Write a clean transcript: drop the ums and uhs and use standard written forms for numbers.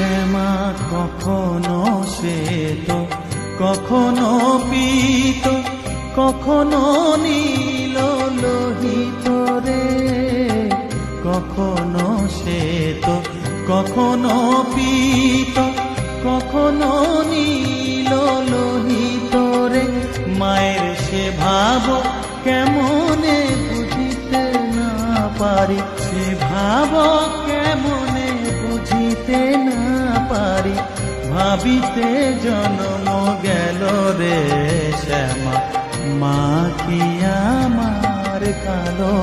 শ্যামা কখনো শ্বেত, কখনো পীত, কখনো নীল লোহিত রে। কখনো শ্বেত, কখনো পীত, কখনো নীল লোহিত রে। মায়ের সে ভাব কেমনে বুঝিতে না পারি, সে ভাব কেমনে বুঝিতে না পারি। ভাবিতে জন্ম গেল রে শ্যামা, মা কি আমার কালো।